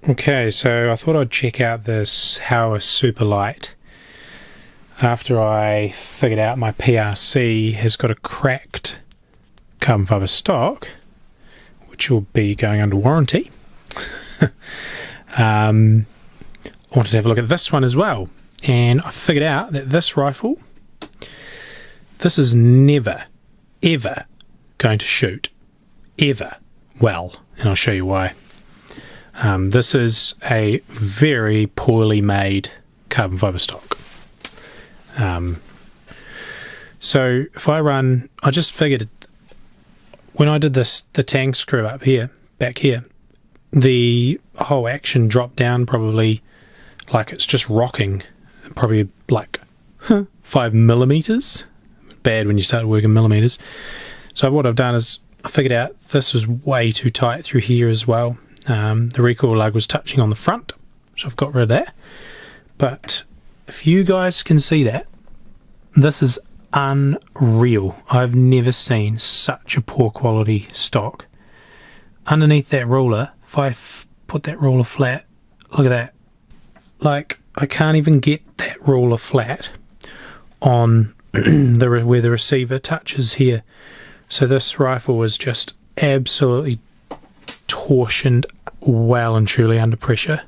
Okay, so I thought I'd check out this Howa Superlite after I figured out my PRC has got a cracked carbon fibre stock, which will be going under warranty. I wanted to have a look at this one as well, and I figured out that this rifle, this is never, ever going to shoot, ever, well, and I'll show you why. This is a very poorly made carbon fibre stock. So if I run, I just figured when I did this, the tang screw up here, back here, the whole action dropped down probably like it's just rocking, probably like 5 millimeters. Bad when you start working millimeters. So what I've done is I figured out this was way too tight through here as well. The recoil lug was touching on the front, so I've got rid of that. But if you guys can see that, this is unreal. I've never seen such a poor quality stock. Underneath that ruler, if I put that ruler flat, look at that. Like, I can't even get that ruler flat on where the receiver touches here. So this rifle is just absolutely torsioned well and truly under pressure.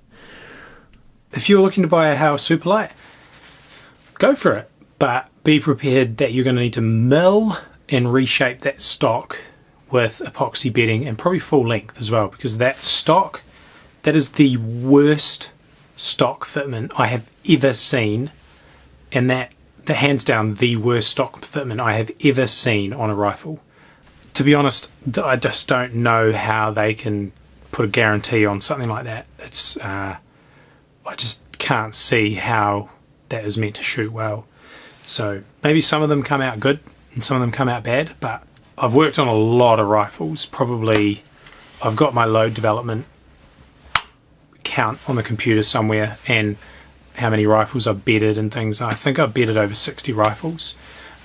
If you're looking to buy a Howa Superlite, go for it, but be prepared that you're going to need to mill and reshape that stock with epoxy bedding and probably full length as well, because that stock, that is the worst stock fitment I have ever seen, and that the hands down the worst stock fitment I have ever seen on a rifle. To be honest, I just don't know how they can put a guarantee on something like that. It's I just can't see how that is meant to shoot well. So maybe some of them come out good and some of them come out bad, but I've worked on a lot of rifles. Probably I've got my load development count on the computer somewhere and how many rifles I've bedded and things. I think I've bedded over 60 rifles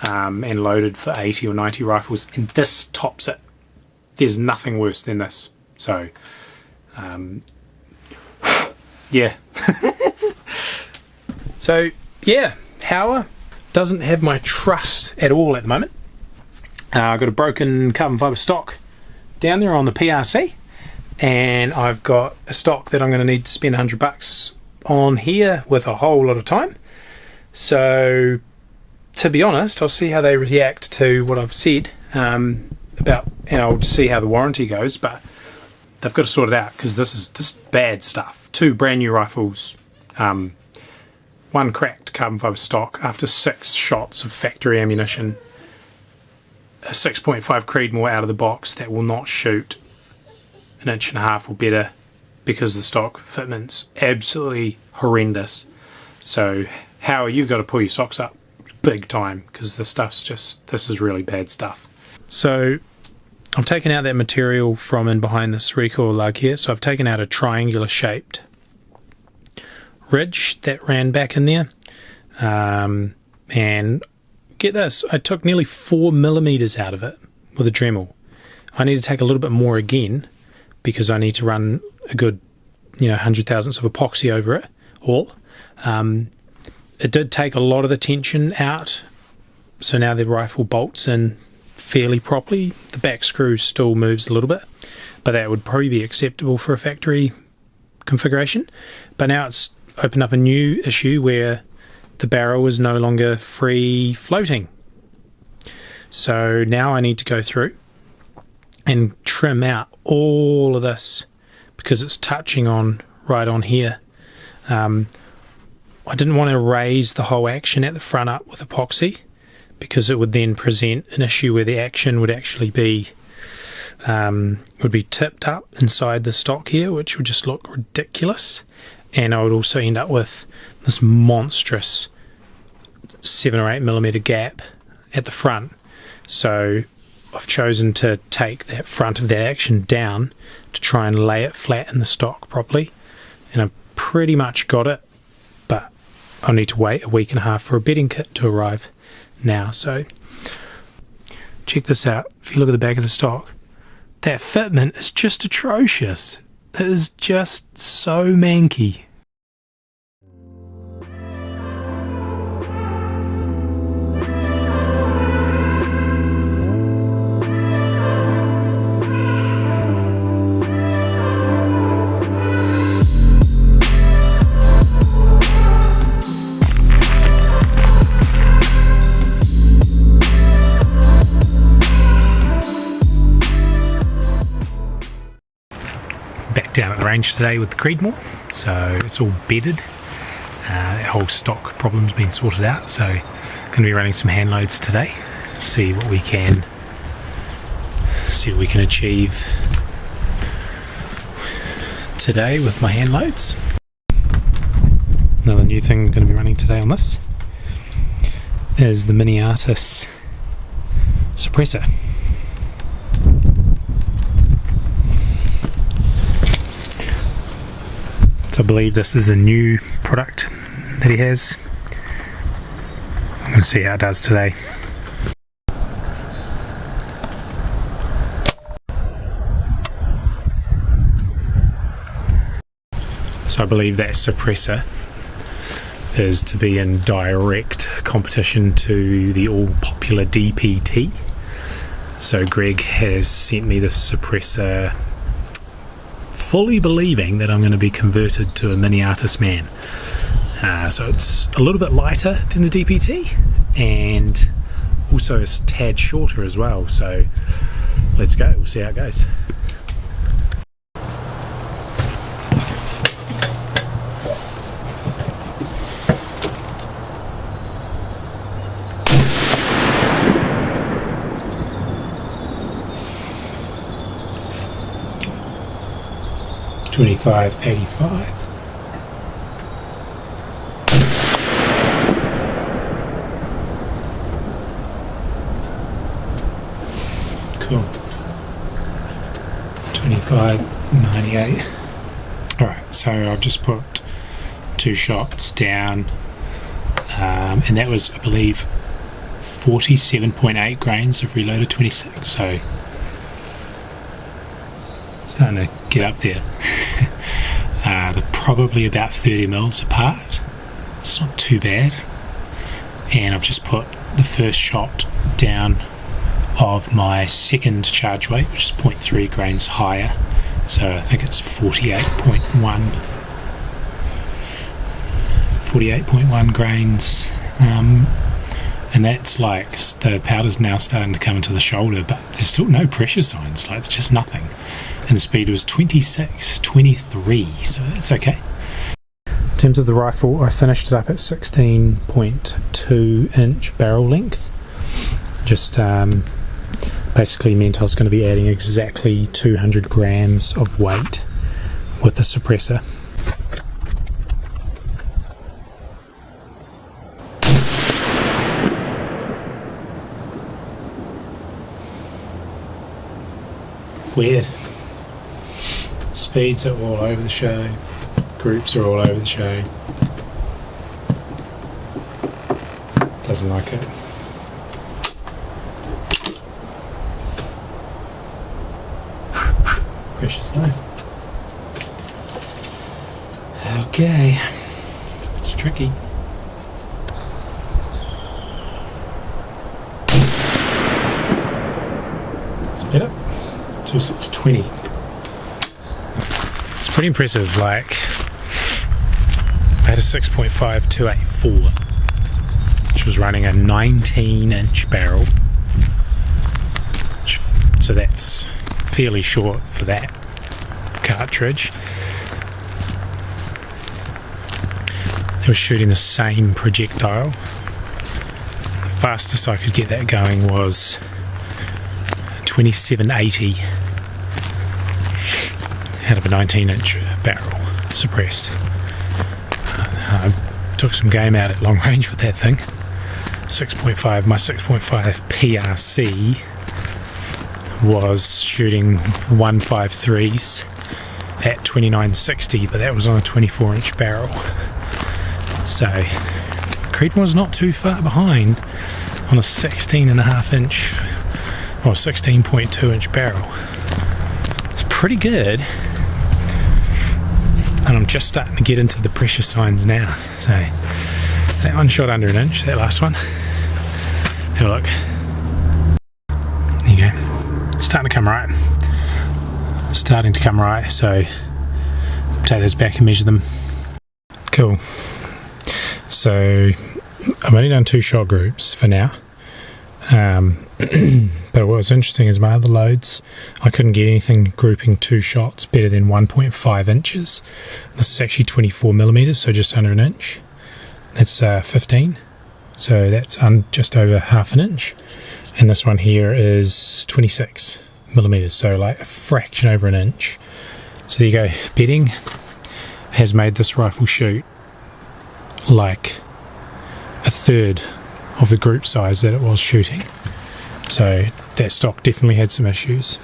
and loaded for 80 or 90 rifles, and this tops it. There's nothing worse than this. So yeah. So yeah, Howa doesn't have my trust at all at the moment. I've got a broken carbon fibre stock down there on the PRC, and I've got a stock that I'm going to need to spend $100 on here with a whole lot of time. So to be honest, I'll see how they react to what I've said about, and I'll see how the warranty goes, but they've got to sort it out, because this is bad stuff. 2 brand new rifles, 1 cracked carbon fibre stock after 6 shots of factory ammunition, a 6.5 Creedmoor out of the box that will not shoot 1.5 inches or better because the stock fitment's absolutely horrendous. So Howa, you've got to pull your socks up big time, because this is really bad stuff. So I've taken out that material from in behind this recoil lug here. So I've taken out a triangular shaped ridge that ran back in there, and get this, I took nearly 4 millimeters out of it with a Dremel. I need to take a little bit more again, because I need to run a good 100 thousandths of epoxy over it all. It did take a lot of the tension out, so now the rifle bolts in fairly properly. The back screw still moves a little bit, but that would probably be acceptable for a factory configuration. But now it's opened up a new issue where the barrel is no longer free floating. So now I need to go through and trim out all of this, because it's touching on right on here. I didn't want to raise the whole action at the front up with epoxy, because it would then present an issue where the action would actually be tipped up inside the stock here, which would just look ridiculous. And I would also end up with this monstrous 7 or 8 millimeter gap at the front. So I've chosen to take that front of that action down to try and lay it flat in the stock properly, and I've pretty much got it, but I'll need to wait a week and a half for a bedding kit to arrive now. So check this out. If you look at the back of the stock, that fitment is just atrocious. is just so manky. Back down at the range today with the Creedmoor, so it's all bedded. That whole stock problem's been sorted out, so going to be running some hand loads today. See what we can achieve today with my hand loads. Another new thing I'm going to be running today on this is the Maniatis suppressor. So I believe this is a new product that he has. I'm going to see how it does today. So I believe that suppressor is to be in direct competition to the all popular DPT. So Greg has sent me this suppressor fully believing that I'm going to be converted to a Maniatis man. So it's a little bit lighter than the DPT and also a tad shorter as well. So let's go, we'll see how it goes. $25.85. Cool. $25.98. Alright, so I've just put 2 shots down, and that was, I believe, 47.8 grains of reloaded 26, so starting to get up there. They're probably about 30 mils apart. It's not too bad. And I've just put the first shot down of my second charge weight, which is 0.3 grains higher. So I think it's 48.1 grains. And that's like, the powder's now starting to come into the shoulder, but there's still no pressure signs, like there's just nothing. And the speed was 26.23, so it's okay. In terms of the rifle, I finished it up at 16.2 inch barrel length. Just basically meant I was going to be adding exactly 200 grams of weight with the suppressor. Weird. Speeds are all over the show. Groups are all over the show. Doesn't like it. Precious though. Okay. It's tricky. It's better. 2620. It's pretty impressive. Like, I had a 6.5 284, which was running a 19-inch barrel, so that's fairly short for that cartridge. It was shooting the same projectile. The fastest I could get that going was 2780 out of a 19-inch barrel, suppressed. I took some game out at long range with that thing. 6.5, my 6.5 PRC was shooting 153s at 2960, but that was on a 24-inch barrel. So Creedmoor's not too far behind on a 16.5 inch or 16.2 inch barrel. It's pretty good. and I'm just starting to get into the pressure signs now. So that one shot under an inch, that last one. Have a look. There you go. Starting to come right. Starting to come right, so take those back and measure them. Cool. So I've only done 2 shot groups for now. But what was interesting is my other loads, I couldn't get anything grouping 2 shots better than 1.5 inches. This is actually 24 millimeters, so just under an inch. That's 15, so that's just over half an inch. And this one here is 26 millimeters, so like a fraction over an inch. So there you go. Bedding has made this rifle shoot like a third of the group size that it was shooting. So that stock definitely had some issues.